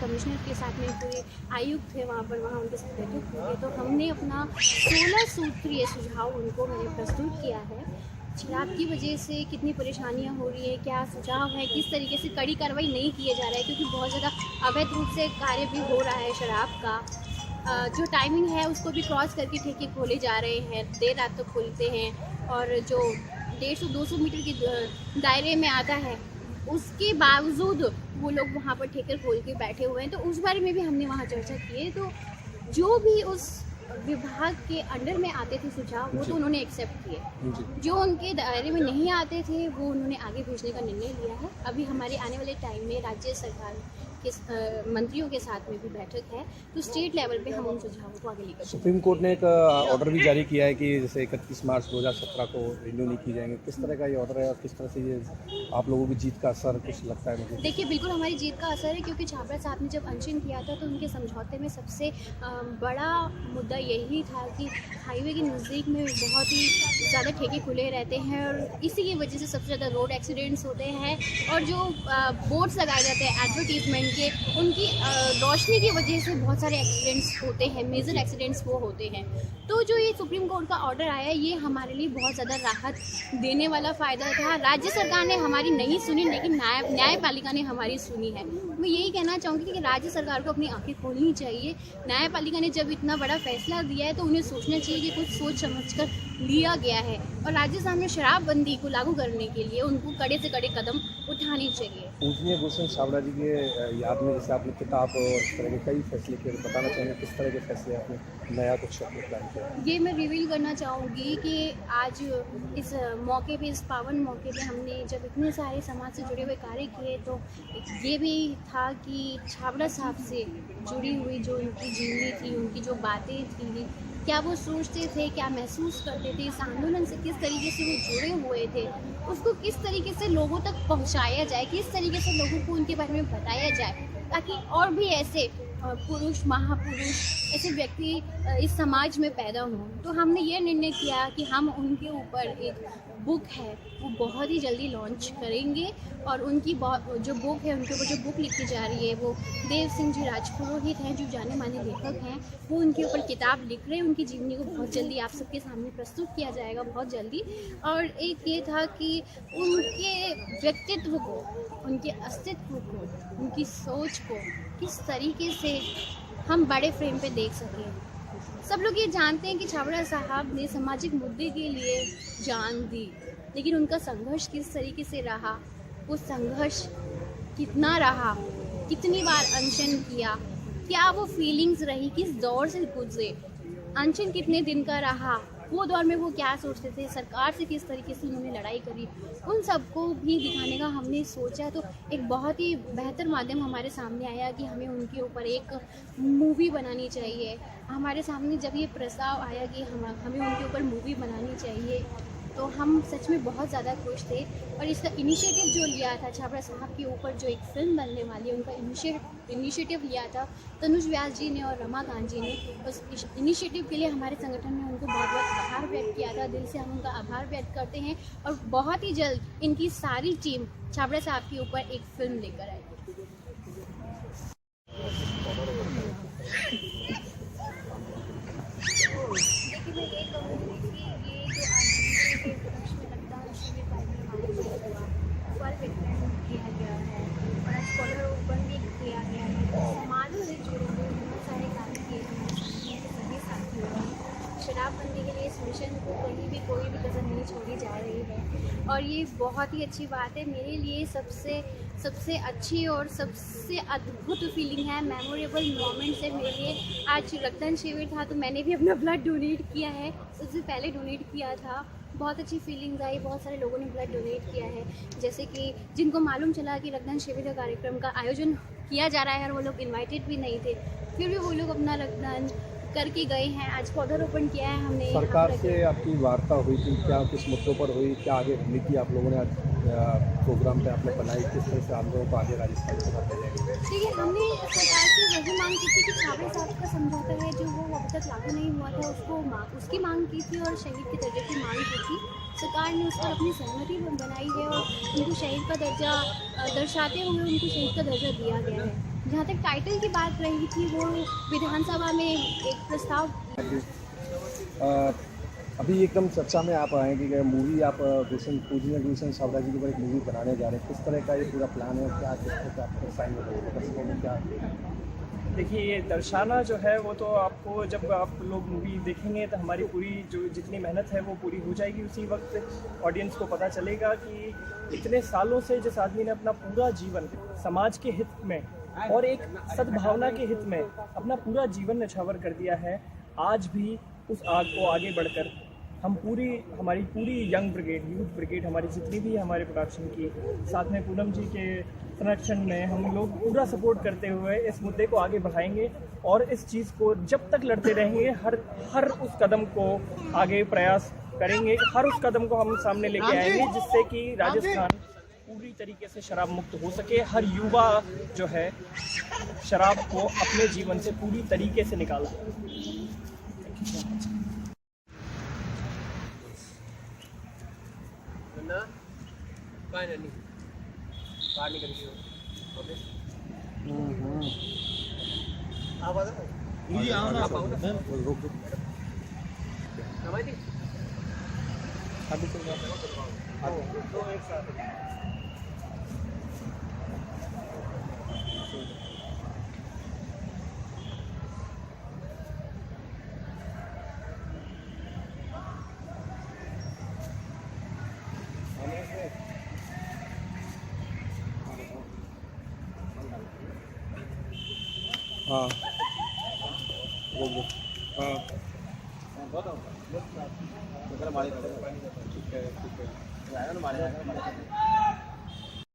Commissioner के साथ में पूरे आयुक्त थे वहाँ उनके साथ बैठक हुई है। तो हमने अपना 16 सूत्रीय सुझाव उनको मैंने प्रस्तुत किया है। शराब की वजह से कितनी परेशानियां हो रही है, क्या सुझाव है, किस तरीके से कड़ी कार्रवाई नहीं किया जा रहा है, क्योंकि बहुत ज़्यादा अवैध रूप से कार्य भी हो रहा है शराब का। जो टाइमिंग है उसको भी क्रॉस करके ठेके खोले जा रहे हैं, देर रात तक खोलते हैं, और जो 150-200 मीटर के दायरे में आता है उसके बावजूद वो लोग वहाँ पर ठेके खोल के बैठे हुए हैं। तो उस बारे में भी हमने वहाँ चर्चा की है। तो जो भी उस विभाग के अंडर में आते थे सुझाव, वो तो उन्होंने एक्सेप्ट किए। जो उनके दायरे में नहीं आते थे वो उन्होंने आगे भेजने का निर्णय लिया है। अभी हमारे आने वाले टाइम में राज्य सरकार के मंत्रियों के साथ में भी बैठक है, तो स्टेट लेवल पे हम उन सुझावों को आगे लेकर सुप्रीम कोर्ट ने एक ऑर्डर भी जारी किया है कि जैसे 31 मार्च 2017 को रिन्यू नहीं की जाएंगे। किस तरह का ये ऑर्डर है और किस तरह से ये आप लोगों की जीत का असर कुछ लगता है मुझे? देखिए, बिल्कुल हमारी जीत का असर है, क्योंकि छाबड़ा साहब ने जब अनशन किया था तो उनके समझौते में सबसे बड़ा मुद्दा यही था कि हाईवे के नज़दीक में बहुत ही ज़्यादा ठेके खुले रहते हैं और इसी की वजह से सबसे ज़्यादा रोड एक्सीडेंट्स होते हैं। और जो बोर्ड्स लगाए जाते हैं एडवर्टीजमेंट के, उनकी रोशनी की वजह से बहुत सारे एक्सीडेंट्स होते हैं, मेजर एक्सीडेंट्स वो होते हैं। तो जो ये सुप्रीम कोर्ट का ऑर्डर आया, ये हमारे लिए बहुत ज़्यादा राहत देने वाला फ़ायदा था। राज्य सरकार ने हमारी नहीं सुनी, लेकिन न्यायपालिका ने हमारी सुनी है। मैं यही कहना चाहूँगी कि राज्य सरकार को अपनी आंखें खोलनी चाहिए। न्यायपालिका ने जब इतना बड़ा फैसला दिया है तो उन्हें सोचना चाहिए कि कुछ सोच समझकर लिया गया है, और राज्य सरकार में शराबबंदी को लागू करने के लिए उनको कड़े से कड़े कदम उठाने चाहिए। पूजनीय गुलशन छाबड़ा जी के याद में जैसे आपने किताब और इस तरह के कई फैसले किए, बताना चाहेंगे किस तरह के फैसले आपने नया कुछ प्लान किया? ये मैं रिवील करना चाहूँगी कि आज इस मौके पे, इस पावन मौके पे हमने जब इतने सारे समाज से जुड़े हुए कार्य किए, तो ये भी था कि छाबड़ा साहब से जुड़ी हुई जो उनकी जीवनी थी, उनकी जो बातें थी, क्या वो सोचते थे, क्या महसूस करते थे, इस आंदोलन से किस तरीके से वो जुड़े हुए थे, उसको किस तरीके से लोगों तक पहुंचाया जाए, किस तरीके से लोगों को उनके बारे में बताया जाए, ताकि और भी ऐसे पुरुष, महापुरुष, ऐसे व्यक्ति इस समाज में पैदा हों। तो हमने ये निर्णय किया कि हम उनके ऊपर एक बुक है वो बहुत ही जल्दी लॉन्च करेंगे, और उनकी जो बुक है, उनके ऊपर जो बुक लिखी जा रही है वो देव सिंह जी राजपुरोहित हैं, जो जाने माने लेखक हैं, वो उनके ऊपर किताब लिख रहे हैं। उनकी जीवनी को बहुत जल्दी आप सबके सामने प्रस्तुत किया जाएगा, बहुत जल्दी। और एक ये था कि उनके व्यक्तित्व को, उनके अस्तित्व को, उनकी सोच को किस तरीके से हम बड़े फ्रेम पे देख सकें। सब लोग ये जानते हैं कि छाबड़ा साहब ने सामाजिक मुद्दे के लिए जान दी, लेकिन उनका संघर्ष किस तरीके से रहा, वो संघर्ष कितना रहा, कितनी बार अनशन किया, क्या वो फीलिंग्स रही, किस दौर से गुजरे, अनशन कितने दिन का रहा, वो दौर में वो क्या सोचते थे, सरकार से किस तरीके से उन्होंने लड़ाई करी, उन सबको भी दिखाने का हमने सोचा। तो एक बहुत ही बेहतर माध्यम हमारे सामने आया कि हमें उनके ऊपर एक मूवी बनानी चाहिए। हमारे सामने जब ये प्रस्ताव आया कि हमें उनके ऊपर मूवी बनानी चाहिए, तो हम सच में बहुत ज़्यादा खुश थे। और इसका इनिशिएटिव जो लिया था छाबड़ा साहब के ऊपर, जो एक फ़िल्म बनने वाली है, उनका इनिशिएटिव लिया था तनुज व्यास जी ने और रमाकांत जी ने। उस इनिशिएटिव के लिए हमारे संगठन ने उनको बहुत बहुत आभार व्यक्त किया था। दिल से हम उनका आभार व्यक्त करते हैं, और बहुत ही जल्द इनकी सारी टीम छाबड़ा साहब के ऊपर एक फ़िल्म लेकर आएगी। देखिए, मैं ये कहूँगी कि ये जो आज के उपलक्ष्य में रक्तदान शिविर कार्यक्रम किया गया है, और आज कॉलर ओपन भी किया गया है, समाज से जुड़े हुए बहुत सारे कार्य किए गए हैं। सभी साथियों ने शराबबंदी के लिए इस मिशन को कहीं भी कोई भी कसर नहीं छोड़ी जा रही है, और ये बहुत ही अच्छी बात है। मेरे लिए सबसे अच्छी और सबसे अद्भुत फीलिंग है, मेमोरेबल मोमेंट्स है मेरे लिए। आज रक्तदान शिविर था तो मैंने भी अपना ब्लड डोनेट किया है, सबसे पहले डोनेट किया था। बहुत अच्छी फीलिंग्स आई, बहुत सारे लोगों ने ब्लड डोनेट किया है, जैसे कि जिनको मालूम चला कि रक्तदान शिविर का कार्यक्रम का आयोजन किया जा रहा है और वो लोग इन्वाइटेड भी नहीं थे, फिर भी वो लोग अपना रक्तदान करके गए हैं। आज पौधारोपण किया है हमने। सरकार से आपकी वार्ता हुई थी क्या, किस मुद्दों पर हुई, क्या आगे रणनीति आप लोगों ने आज प्रोग्राम पे आपने बनाई, किस तरह से आप लोगों को आगे राजस्थान को बढ़ाया जाएगा? देखिए, हमने सरकार से वही मांग की थी कि छाबड़ा साहब का समझौता है जो वो अभी तक लागू नहीं हुआ था, उसकी मांग की थी, और शहीद के दर्जे की मांग की थी। सरकार ने उस पर अपनी सहमति बनाई है और उनको शहीद का दर्जा दर्शाते हुए उनको शहीद का दर्जा दिया गया है। जहाँ तक टाइटल की बात रही थी, वो विधानसभा में एक प्रस्ताव अभी एकदम चर्चा में आप आए कि मूवी आप गुलशन छाबड़ा जी के ऊपर एक मूवी बनाने जा रहे हैं, किस तरह का ये पूरा प्लान है, क्या किस तरह का आपका साइन दर्शकों में क्या? देखिए, ये दर्शाना जो है वो तो आपको जब आप लोग मूवी देखेंगे तो हमारी पूरी जो जितनी मेहनत है वो पूरी हो जाएगी। उसी वक्त ऑडियंस को पता चलेगा कि इतने सालों से जिस आदमी ने अपना पूरा जीवन समाज के हित में और एक सद्भावना के हित में अपना पूरा जीवन न्यौछावर कर दिया है, आज भी उस आग को आगे बढ़कर हमारी पूरी यंग ब्रिगेड, यूथ ब्रिगेड, हमारी जितनी भी हमारे प्रोडक्शन की, साथ में पूनम जी के संरक्षण में हम लोग पूरा सपोर्ट करते हुए इस मुद्दे को आगे बढ़ाएंगे और इस चीज़ को जब तक लड़ते रहेंगे, हर उस कदम को आगे प्रयास करेंगे, हर उस कदम को हम सामने लेके आएंगे जिससे कि राजस्थान पूरी तरीके से शराब मुक्त हो सके। हर युवा जो है शराब को अपने जीवन से पूरी तरीके से निकाला। हाँ, हाँ, ठीक है, ठीक है।